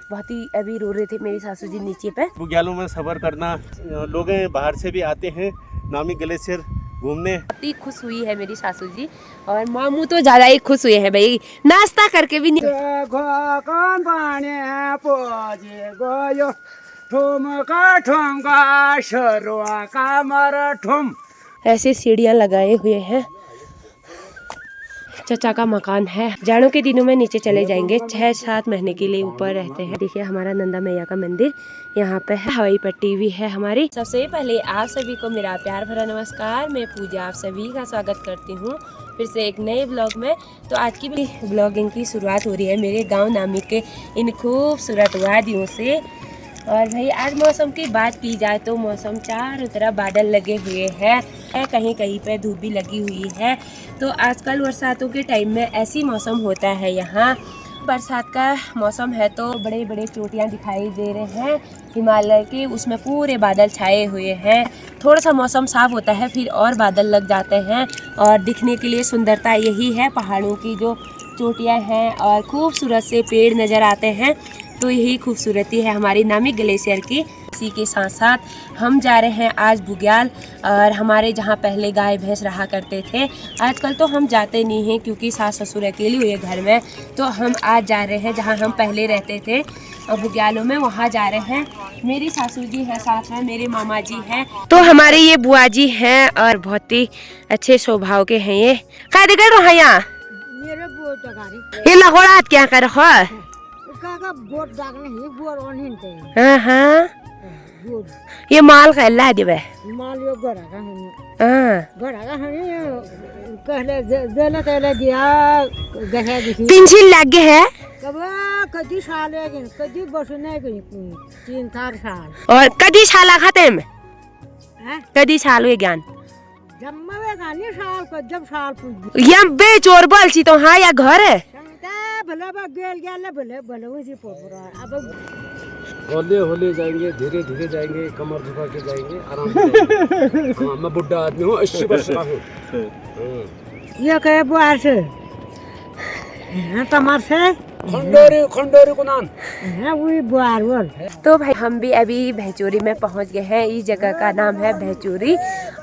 बहुत ही अभी रो रहे थे मेरी सासू जी नीचे पे। बुग्यालों में सफर करना, लोग बाहर से भी आते हैं नामी ग्लेशियर घूमने। बहुत ही खुश हुई है मेरी सासू जी और मामू तो ज्यादा ही खुश हुए हैं भाई, नाश्ता करके भी नहीं। ऐसे सीढ़ियाँ लगाए हुए हैं। चचा का मकान है। जाड़ों के दिनों में नीचे चले जाएंगे, 6-7 महीने के लिए ऊपर रहते हैं। देखिए हमारा नंदा मैया का मंदिर यहाँ पे है, हवाई पट्टी भी है हमारी। सबसे पहले आप सभी को मेरा प्यार भरा नमस्कार। मैं पूजा आप सभी का स्वागत करती हूँ फिर से एक नए ब्लॉग में। तो आज की ब्लॉगिंग की शुरुआत हो रही है मेरे गाँव नामी के इन खूबसूरत वादियों से। और भाई आज मौसम की बात की जाए तो मौसम चारों तरफ बादल लगे हुए हैं, कहीं कहीं पे धूप भी लगी हुई है। तो आजकल बरसातों के टाइम में ऐसी मौसम होता है। यहाँ बरसात का मौसम है तो बड़े बड़े चोटियाँ दिखाई दे रहे हैं हिमालय के, उसमें पूरे बादल छाए हुए हैं। थोड़ा सा मौसम साफ होता है फिर और बादल लग जाते हैं और दिखने के लिए सुंदरता यही है, पहाड़ों की जो चोटियाँ हैं और खूबसूरत से पेड़ नज़र आते हैं। तो यही खूबसूरती है हमारी नामी ग्लेशियर की। इसी के साथ साथ हम जा रहे हैं आज बुग्याल, और हमारे जहाँ पहले गाय भैंस रहा करते थे। आजकल तो हम जाते नहीं हैं क्योंकि सास ससुर अकेले हुए घर में, तो हम आज जा रहे हैं जहाँ हम पहले रहते थे और बुग्यालों में, वहाँ जा रहे हैं। मेरी सासू जी है साथ में, मेरे मामा जी हैं, तो हमारे ये बुआ जी हैं और बहुत ही अच्छे स्वभाव के हैं। ये क्या कर रहा है यहाँ? ये लहोड़ा क्या कर रहा है? हाँ हाँ, ये माल का अल्लाह दिवे माल यो गड़ा का हनी, हां गड़ा का हनी कहले देले तेले दिया गहे दिखी पिंसिल लग है कब कदी साल है कदी बसने गई 3-4 साल। और कदी साल खत्म हैं, कदी साल हुए ज्ञान जम्मा वे गानी साल को जब साल पूछ ये बेच और बलसी तो हां या घर है भले बा गेल गेल भले भले उसी पोपरा। अब हौले हौले जाएंगे, धीरे धीरे जाएंगे, कमर झुका के जाएंगे, आराम से। हाँ, मैं बुढ़ा आदमी हूँ, 80 वर्ष का हूँ। ये कहे बुआर से तमार से खंडोरी को नाम है वही बुआर बोल। तो भाई हम भी अभी भैंचोरी में पहुंच गए हैं। इस जगह का नाम है भैंचोरी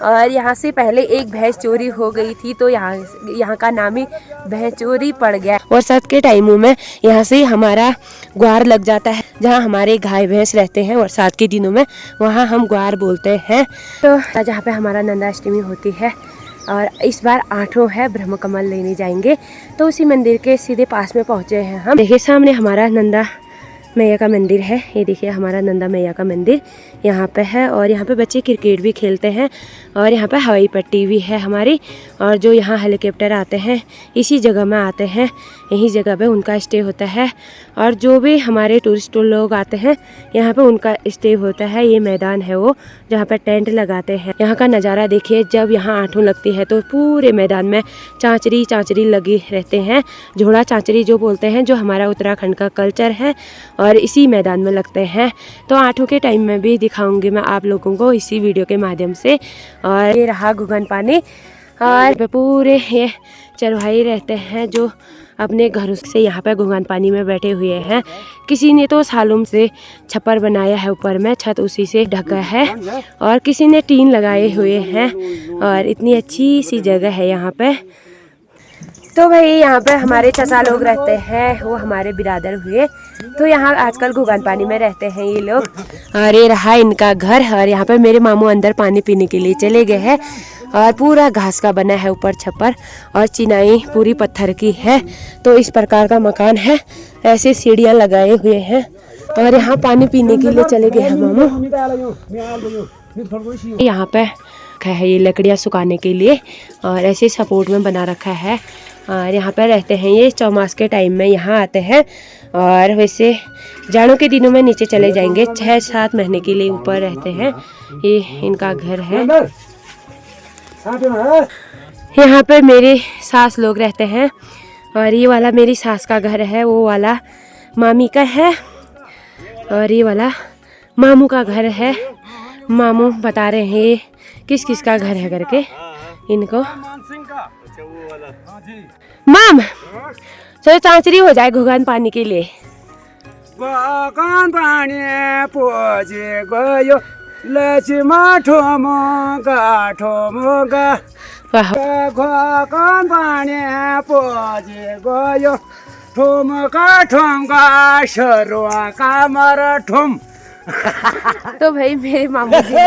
और यहाँ से पहले एक भैंस चोरी हो गई थी तो यहाँ का नाम ही भैंचोरी पड़ गया। बरसात के टाइमों में यहाँ से हमारा ग्वार लग जाता है, जहाँ हमारे गाय भैंस रहते हैं बरसात के दिनों में, वहाँ हम ग्वार बोलते हैं। तो जहाँ पे हमारा नंदाष्टमी होती है और इस बार 8 है, ब्रह्म कमल लेने जाएंगे। तो उसी मंदिर के सीधे पास में पहुँचे हैं हम। देखिए सामने हमारा नंदा मैया का मंदिर है। ये देखिए हमारा नंदा मैया का मंदिर यहाँ पे है और यहाँ पे बच्चे क्रिकेट भी खेलते हैं और यहाँ पे हवाई पट्टी भी है हमारी। और जो यहाँ हेलीकॉप्टर आते हैं इसी जगह में आते हैं, यही जगह पे उनका स्टे होता है। और जो भी हमारे टूरिस्ट लोग आते हैं यहाँ पे उनका स्टे होता है। ये मैदान है वो जहाँ पे टेंट लगाते हैं। यहाँ का नज़ारा देखिए, जब यहाँ 8 लगती है तो पूरे मैदान में चांचरी लगी रहते हैं। झोड़ा चांचरी जो बोलते हैं, जो हमारा उत्तराखंड का कल्चर है और इसी मैदान में लगते हैं। तो 8 के टाइम में भी दिखाऊंगी मैं आप लोगों को इसी वीडियो के माध्यम से। और ये रहा घुघन पानी और पूरे ये चरवाही रहते हैं जो अपने घरों से यहाँ पे घुघन पानी में बैठे हुए हैं। किसी ने तो सालूम से छप्पर बनाया है, ऊपर में छत उसी से ढका है और किसी ने टीन लगाए हुए हैं और इतनी अच्छी सी जगह है यहाँ पे। तो भाई यहाँ पे हमारे चचा लोग रहते हैं, वो हमारे बिरादर हुए। तो यहाँ आजकल घुघन पानी में रहते हैं ये लोग। और ये रहा इनका घर और यहाँ पे मेरे मामू अंदर पानी पीने के लिए चले गए हैं। और पूरा घास का बना है ऊपर छप्पर और चिनाई पूरी पत्थर की है। तो इस प्रकार का मकान है, ऐसे सीढ़ियाँ लगाए हुए हैं और यहाँ पानी पीने के लिए चले गए हैं मामू। यहाँ पे है ये लकड़ियाँ सुखाने के लिए और ऐसे सपोर्ट में बना रखा है। और यहाँ पर रहते हैं ये चौमास के टाइम में यहाँ आते हैं। और वैसे जाड़ों के दिनों में नीचे चले जाएंगे, 6-7 महीने के लिए ऊपर रहते हैं। ये इनका घर है। यहाँ पर मेरे सास लोग रहते हैं और ये वाला मेरी सास का घर है, वो वाला मामी का है और ये वाला मामू का घर है। मामू बता रहे हैं किस किस का घर है करके इनको। माम चलो चांचरी हो जाए घुघन पानी के लिए। बगान पानी पोजे गयो लक्ष्मा ठोमगा वाह बगान पानी पोजे गयो ठोमगा शरुआ कामर ठुम। तो भाई मेरे मामू जी ना,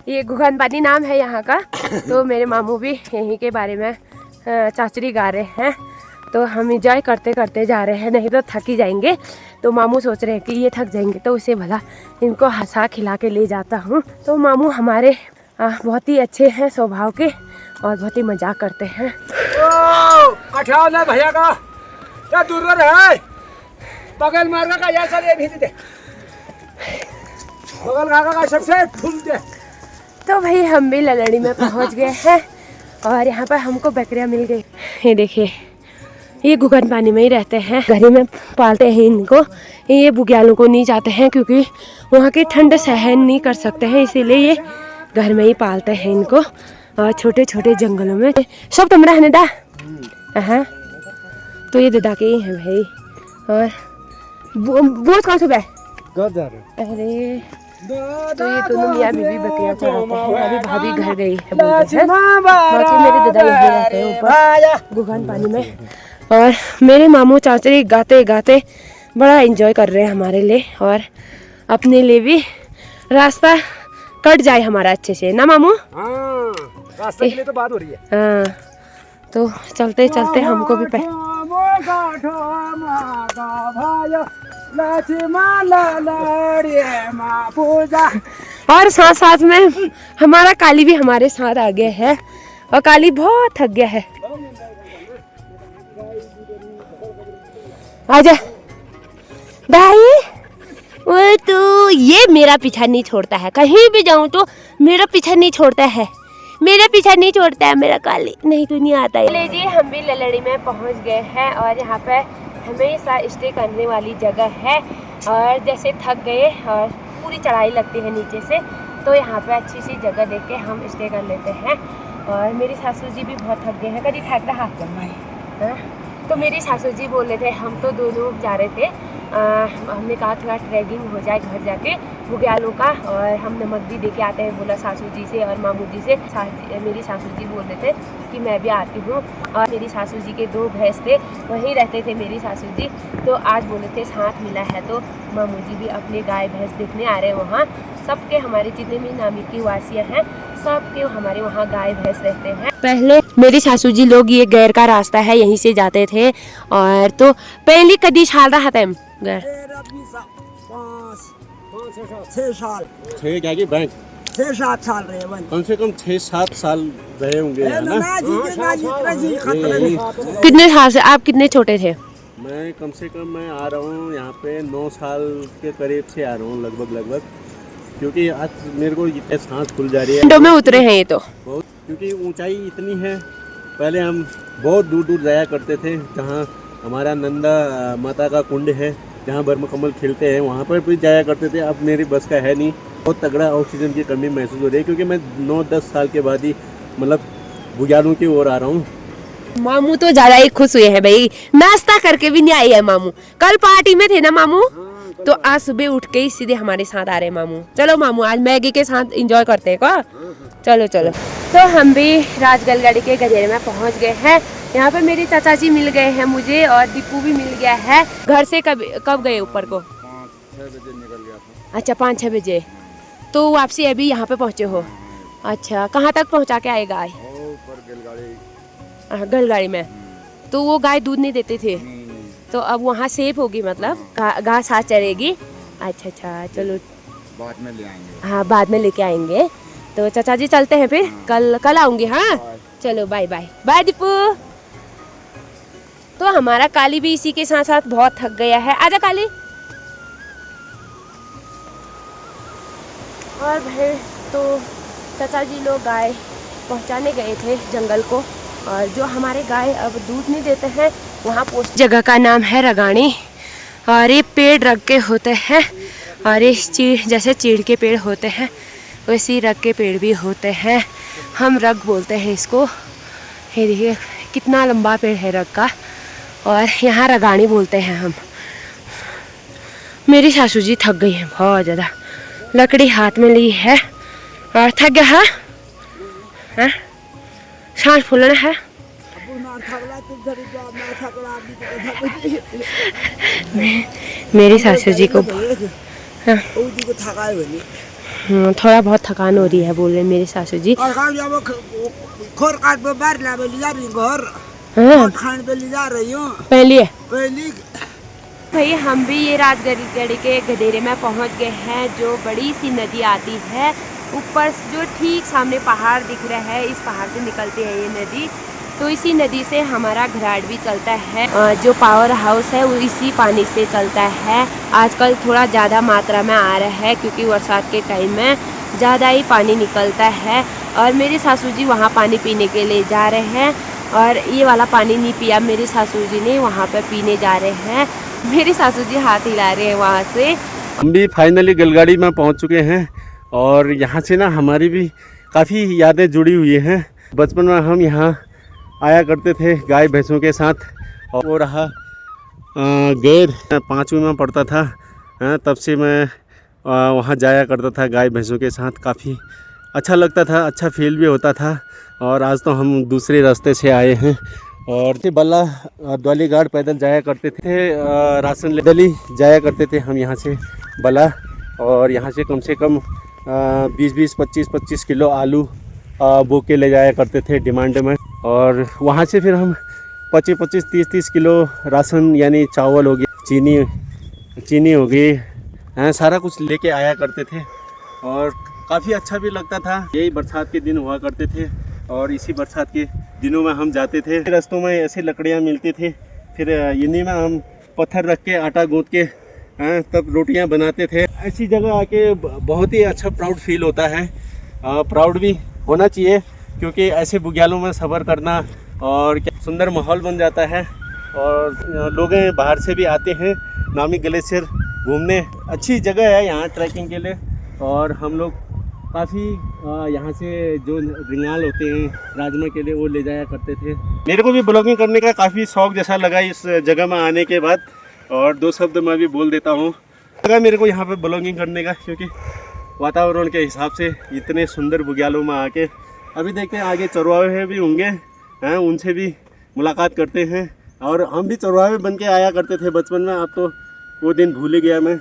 ये गुगन पानी नाम है यहाँ का, तो मेरे मामू भी यहीं के बारे में चाचरी गा रहे हैं। तो हम इंजॉय करते करते जा रहे हैं, नहीं तो थक ही जाएंगे। तो मामू सोच रहे हैं कि ये थक जाएंगे तो उसे भला इनको हंसा खिला के ले जाता हूँ। तो मामू हमारे बहुत ही अच्छे हैं स्वभाव के और बहुत ही मजाक करते हैं। कठिया भैया का क्या दूर है बगल मार्गा का ऐसा ले भी दे बगल मार्गा का सबसे फूल दे। तो भाई हम भी ललड़ी में पहुँच गए हैं और यहाँ पर हमको बकरियाँ मिल गई। ये देखिए, ये गुगन पानी में ही रहते हैं, घर में पालते हैं इनको। ये बुग्यालों को नहीं जाते हैं क्योंकि वहाँ की ठंड सहन नहीं कर सकते हैं, इसीलिए ये घर में ही पालते हैं इनको। और छोटे छोटे जंगलों में सब तुमरा है दा। हाँ, तो ये दादा के ही हैं भाई। और बहुत कौन सुबह अरे, तो ये दोनों मियाँ बीवी बकरियाँ चराते हैं। अभी भाभी घर गई है बोलते हैं, बाकी मेरे दादा यहीं रहते हैं ऊपर गुगन पानी में। और मेरे मामू चाचरी गाते गाते बड़ा एंजॉय कर रहे हैं हमारे लिए, और अपने लिए भी रास्ता कट जाए हमारा अच्छे से ना मामू। हाँ, रास्ते के लिए तो बात हो रही है। हाँ, तो चलते चलते हमको भी और साथ साथ में हमारा काली भी हमारे साथ आ गया है, और काली बहुत थक गया है। आजा भाई, वो तो ये मेरा पीछा नहीं छोड़ता है, कहीं भी जाऊं तो मेरा पीछा नहीं छोड़ता है, मेरा पीछा नहीं छोड़ता है मेरा काली, नहीं तो नहीं आता है। ले जी, हम भी ललड़ी में पहुंच गए हैं और यहाँ पे हमेशा स्टे करने वाली जगह है। और जैसे थक गए और पूरी चढ़ाई लगती है नीचे से, तो यहाँ पे अच्छी सी जगह देख के हम स्टे कर लेते हैं। और मेरी सासू जी भी बहुत थक गए हैं, कभी थक रहा है। तो मेरी सासू जी बोल रहे थे, हम तो दोनों जा रहे थे, हमने कहा थोड़ा ट्रैकिंग हो जाए घर जाके बुग्यालों का, और हम नमक भी दे के आते हैं बोला सासू जी से और मामू जी से। मेरी सासू जी बोल रहे थे कि मैं भी आती हूँ, और मेरी सासू जी के 2 भैंस थे, वहीं रहते थे मेरी सासू जी। तो आज बोले थे साथ मिला है, तो मामू जी भी अपने गाय भैंस देखने आ रहे हैं वहाँ। सबके हमारे जितने भी नामी की वासियाँ हैं, सबके हमारे वहाँ गाय भैंस रहते हैं। पहले मेरी सासू जी लोग ये गैर का रास्ता है यहीं से जाते थे, और तो पहले कदी छाल रहा था घर 6-7 साल रहे, कम से कम 6-7 साल रहे होंगे है ना? कितने साल से आप कितने छोटे थे? मैं कम से कम मैं आ रहा हूँ यहाँ पे 9 साल के करीब से आ रहा हूँ लगभग, क्योंकि आज मेरे को इतने सांस खुल जा रही है। में उतरे हैं ये तो बहुत, क्योंकि ऊंचाई इतनी है। पहले हम बहुत दूर दूर जाया करते थे, जहाँ हमारा नंदा माता का कुंड है, जहाँ बरमकमल खिलते हैं, वहाँ पर भी जाया करते थे। अब मेरी बस का है नहीं, बहुत तगड़ा ऑक्सीजन की कमी महसूस हो रही है, क्योंकि मैं 9-10 साल के बाद ही मतलब बुग्यालों की ओर आ रहा हूँ। मामू तो ज्यादा ही खुश हुए हैं भाई, नाश्ता करके भी नहीं आई है मामू। कल पार्टी में थे ना मामू, तो आज सुबह उठ के ही सीधे हमारे साथ आ रहे हैं मामू। चलो मामू, आज मैगी के साथ एंजॉय करते हैं क्या? चलो चलो। तो हम भी राजगलगाड़ी के गजेरे में पहुंच गए हैं। यहाँ पे मेरे चाचा जी मिल गए हैं मुझे, और दीपू भी मिल गया है। घर से कब गए ऊपर को? 5-6 बजे निकल गया था। अच्छा, 5-6 बजे। तो वापसी अभी यहाँ पे पहुँचे हो? अच्छा, कहाँ तक पहुँचा के आए गाय? गलगाड़ी में। तो वो गाय दूध नहीं देते थे, तो अब वहाँ सेफ होगी, मतलब घास साथ चरेगी। अच्छा, चलो बाद में ले आएंगे। हाँ, बाद में लेके आएंगे। तो चाचा जी चलते हैं फिर, कल आऊंगी। हाँ चलो, बाय बाय बाय दीपू। तो हमारा काली भी इसी के साथ साथ बहुत थक गया है। आजा काली। और भाई, तो चाचा जी लोग गाय पहुंचाने गए थे जंगल को, और जो हमारे गाय अब दूध नहीं देते हैं, वहाँ पोस्ट जगह का नाम है रगाणी। और ये पेड़ रग के होते हैं, और ये चीड़ जैसे चीड़ के पेड़ होते हैं वैसे ही रग के पेड़ भी होते हैं। हम रग बोलते हैं इसको। ये देखिए कितना लंबा पेड़ है रग का, और यहाँ रगाणी बोलते हैं हम। मेरी सासू जी थक गई है बहुत ज़्यादा, लकड़ी हाथ में ली है और थक गया है, हैं? सांस फूलना है। मेरी सासू जी को थोड़ा बहुत थकान हो रही है बोल रहे मेरे सासू जी। पहले भाई हम भी ये राजगढ़ी के गधेरे में पहुंच गए हैं, जो बड़ी सी नदी आती है ऊपर, जो ठीक सामने पहाड़ दिख रहा है, इस पहाड़ से निकलती है ये नदी। तो इसी नदी से हमारा घराट भी चलता है, जो पावर हाउस है वो इसी पानी से चलता है। आजकल थोड़ा ज़्यादा मात्रा में आ रहा है क्योंकि बरसात के टाइम में ज़्यादा ही पानी निकलता है। और मेरे सासू जी वहाँ पानी पीने के लिए जा रहे हैं और ये वाला पानी नहीं पिया मेरे सासू जी ने, वहाँ पर पीने जा रहे हैं। मेरे सासू जी हाथ हिला रहे हैं वहाँ से। हम भी फाइनली गलगाड़ी में पहुँच चुके हैं और यहाँ से ना हमारी भी काफ़ी यादें जुड़ी हुई हैं। बचपन में हम यहाँ आया करते थे गाय भैंसों के साथ, और वो रहा गैर 5वीं में पढ़ता था, तब से मैं वहाँ जाया करता था गाय भैंसों के साथ। काफ़ी अच्छा लगता था, अच्छा फील भी होता था। और आज तो हम दूसरे रास्ते से आए हैं और बल्ला द्वाली घाट पैदल जाया करते थे, राशन ले दिल्ली जाया करते थे हम यहाँ से बल्ला, और यहाँ से कम 20-20, 25-25 किलो आलू बो के ले जाया करते थे डिमांड में। और वहाँ से फिर हम 25-25, 30-30 किलो राशन यानी चावल हो गया, चीनी हो गई, सारा कुछ लेके आया करते थे और काफ़ी अच्छा भी लगता था। यही बरसात के दिन हुआ करते थे और इसी बरसात के दिनों में हम जाते थे। रास्तों में ऐसी लकड़ियाँ मिलती थी, फिर इन्हीं में हम पत्थर रख के आटा गूँथ के तब रोटियाँ बनाते थे। ऐसी जगह आके बहुत ही अच्छा प्राउड फील होता है, प्राउड भी होना चाहिए क्योंकि ऐसे बुग्यालों में सफ़र करना और क्या सुंदर माहौल बन जाता है। और लोग बाहर से भी आते हैं नामी ग्लेशियर घूमने, अच्छी जगह है यहाँ ट्रैकिंग के लिए। और हम लोग काफ़ी यहाँ से जो रिंगाल होते हैं राजमा के लिए वो ले जाया करते थे। मेरे को भी ब्लॉगिंग करने का काफ़ी शौक़ जैसा लगा इस जगह में आने के बाद, और 2 शब्द मैं भी बोल देता हूँ। लगा मेरे को यहाँ पे ब्लॉगिंग करने का क्योंकि वातावरण के हिसाब से इतने सुंदर बुग्यालों में आके, अभी देखते हैं आगे चरवाहे भी होंगे, उनसे भी मुलाकात करते हैं। और हम भी चरवाहे बन के आया करते थे बचपन में, अब तो वो दिन भूल ही गया मैं।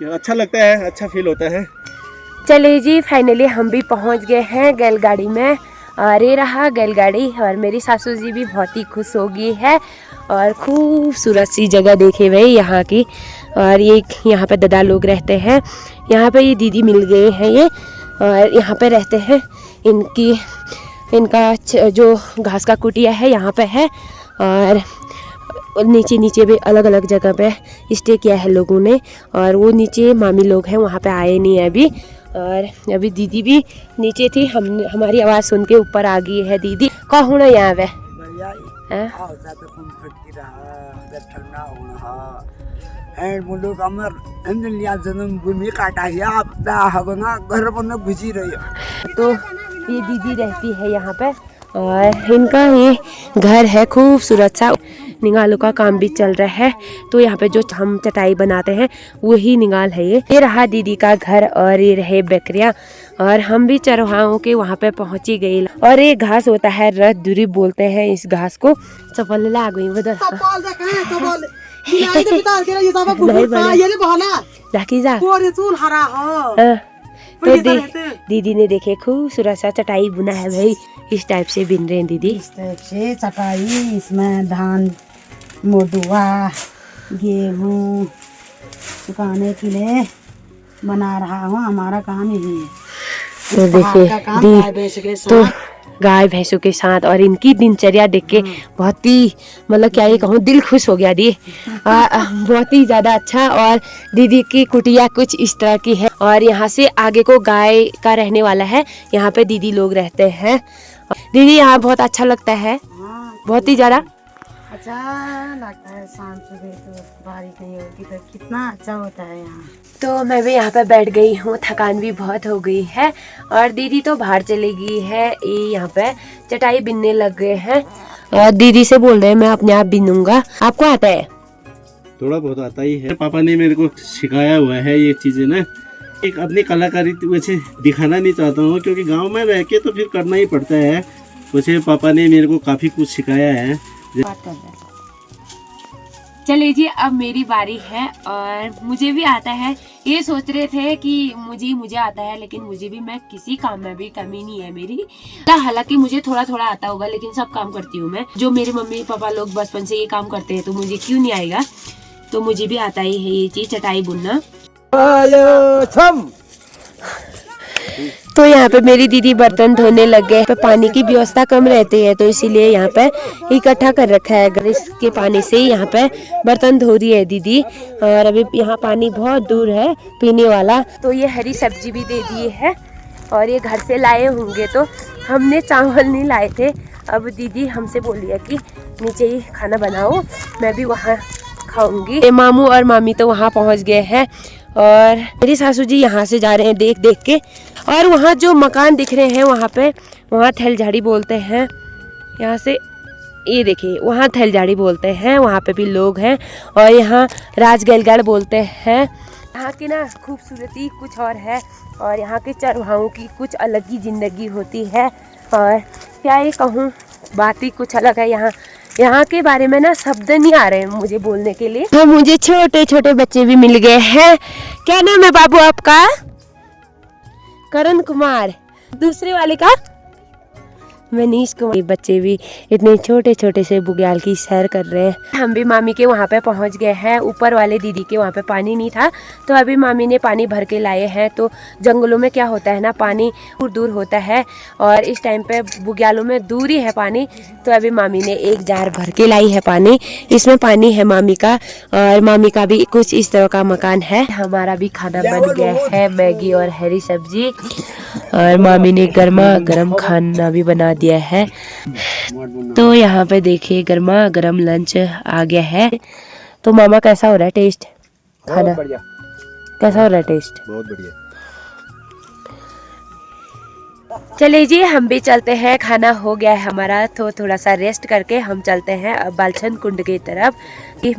अच्छा लगता है, अच्छा फील होता है। चलिए जी, फाइनली हम भी पहुंच गए हैं बैलगाड़ी में, और ये रहा बैलगाड़ी। और मेरी सासू जी भी बहुत ही खुश हो गई है और खूबसूरत सी जगह देखे भाई यहाँ की। और ये यहाँ पे दादा लोग रहते हैं, यहाँ पे ये दीदी मिल गए हैं ये, और यहाँ पे रहते हैं। इनका जो घास का कुटिया है यहाँ पे है, और नीचे भी अलग अलग जगह पे स्टे किया है लोगों ने। और वो नीचे मामी लोग हैं, वहाँ पे आए नहीं है अभी। और अभी दीदी भी नीचे थी, हमारी आवाज़ सुन के ऊपर आ गई है दीदी। कौन है यहाँ पे? तो ये दीदी रहती है यहाँ पे, और इनका ये घर है खूबसूरत सा। निगालों का काम भी चल रहा है, तो यहाँ पे जो हम चटाई बनाते हैं वही निगाल है। ये रहा दीदी का घर, और ये रहे बकरियाँ। और हम भी चरवाहों के वहाँ पे पहुँची गई। और ये घास होता है रथ दूरी बोलते हैं इस घास को। चपल ला गई तो दीदी ने देखे खूबसूरत सा चटाई बुना है भाई, इस टाइप से बिन रहे हैं दीदी। इस टाइप से चटाई, इसमें धान, मोदुआ, गेहूँ सुखाने के लिए बना रहा हूँ। हमारा काम यही है। तो देखिए तो गाय भैंसों के साथ, और इनकी दिनचर्या देख के बहुत ही मतलब क्या ये कहूँ, दिल खुश हो गया दी। बहुत ही ज़्यादा अच्छा। और दीदी की कुटिया कुछ इस तरह की है, और यहाँ से आगे को गाय का रहने वाला है, यहाँ पे दीदी लोग रहते हैं। दीदी यहाँ बहुत अच्छा लगता है, बहुत ही ज़्यादा अच्छा लगता है। शाम सुबह तो बारिश नहीं होती तो कितना अच्छा होता है यहाँ। तो मैं भी यहाँ पे बैठ गई हूँ, थकान भी बहुत हो गई है। और दीदी तो बाहर चली गई है, ये यहाँ पे चटाई बिनने लग गए हैं। और दीदी से बोल रहे हैं मैं अपने आप बिनूंगा। आपको आता है? थोड़ा बहुत आता ही है। पापा ने मेरे को सिखाया हुआ है ये चीज़ें ना। एक अपनी कलाकारी वैसे दिखाना नहीं चाहता हूँ क्योंकि गांव में रह के तो फिर करना ही पड़ता है। वैसे पापा ने मेरे को काफ़ी कुछ सिखाया है। चलिए जी, अब मेरी बारी है और मुझे भी आता है। ये सोच रहे थे कि मुझे आता है, लेकिन मुझे भी, मैं किसी काम में भी कमी नहीं है मेरी। हालांकि मुझे थोड़ा थोड़ा आता होगा, लेकिन सब काम करती हूँ मैं। जो मेरे मम्मी पापा लोग बचपन से ये काम करते हैं तो मुझे क्यों नहीं आएगा। तो मुझे भी आता ही है ये चीज, चटाई बुनना। तो यहाँ पे मेरी दीदी बर्तन धोने लग गए। पानी की व्यवस्था कम रहती है तो इसीलिए यहाँ पे इकट्ठा कर रखा है। अगर इसके पानी से यहाँ पे बर्तन धो रही है दीदी। और अभी यहाँ पानी बहुत दूर है पीने वाला। तो ये हरी सब्जी भी दे दी है और ये घर से लाए होंगे। तो हमने चावल नहीं लाए थे। अब दीदी हमसे बोली है कि नीचे ही खाना बनाओ, मैं भी वहाँ खाऊंगी। मामू और मामी तो वहाँ पहुँच गए हैं और मेरी सासू जी यहाँ से जा रहे हैं देख देख के। और वहाँ जो मकान दिख रहे हैं वहाँ थलझाड़ी बोलते हैं। यहाँ से ये देखिए, वहाँ थलझाड़ी बोलते हैं, वहाँ पे भी लोग हैं। और यहाँ राजगलगढ़ बोलते हैं। यहाँ की ना खूबसूरती कुछ और है और यहाँ के चरवाहों की कुछ अलग ही ज़िंदगी होती है। और क्या ये कहूँ, बात ही कुछ अलग है। यहाँ के बारे में ना शब्द नहीं आ रहे हैं मुझे बोलने के लिए। तो मुझे छोटे छोटे बच्चे भी मिल गए हैं। क्या नाम है बाबू आपका? करण कुमार। दूसरे वाले का मनीष कुमार। बच्चे भी इतने छोटे छोटे से बुग्याल की सैर कर रहे हैं। हम भी मामी के वहाँ पे पहुँच गए हैं। ऊपर वाले दीदी के वहाँ पे पानी नहीं था तो अभी मामी ने पानी भर के लाए हैं। तो जंगलों में क्या होता है ना, पानी दूर दूर होता है और इस टाइम पे बुग्यालों में दूर ही है पानी। तो अभी मामी ने एक जार भर के लाई है पानी। इसमें पानी है मामी का और मामी का भी कुछ इस तरह का मकान है। हमारा भी खाना बन गया है, मैगी और हरी सब्जी। और मामी ने गर्मा गर्म खाना भी बना दिया है। तो यहाँ पे देखिए गर्मा गर्म लंच आ गया है। तो मामा कैसा हो रहा है टेस्ट खाना? बढ़िया। कैसा हो रहा है टेस्ट? बहुत बढ़िया। चलिए जी, हम भी चलते हैं। खाना हो गया है हमारा तो थोड़ा सा रेस्ट करके हम चलते हैं अब बालछन कुंड की तरफ।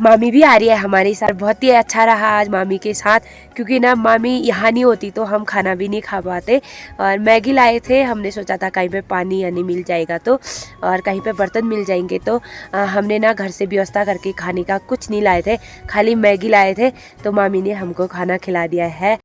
मामी भी आ रही है हमारे साथ। बहुत ही अच्छा रहा आज मामी के साथ, क्योंकि ना मामी यहाँ नहीं होती तो हम खाना भी नहीं खा पाते। और मैगी लाए थे, हमने सोचा था कहीं पे पानी यानी मिल जाएगा तो, और कहीं पे बर्तन मिल जाएंगे तो हमने ना घर से व्यवस्था करके खाने का कुछ नहीं लाए थे, खाली मैगी लाए थे। तो मामी ने हमको खाना खिला दिया है।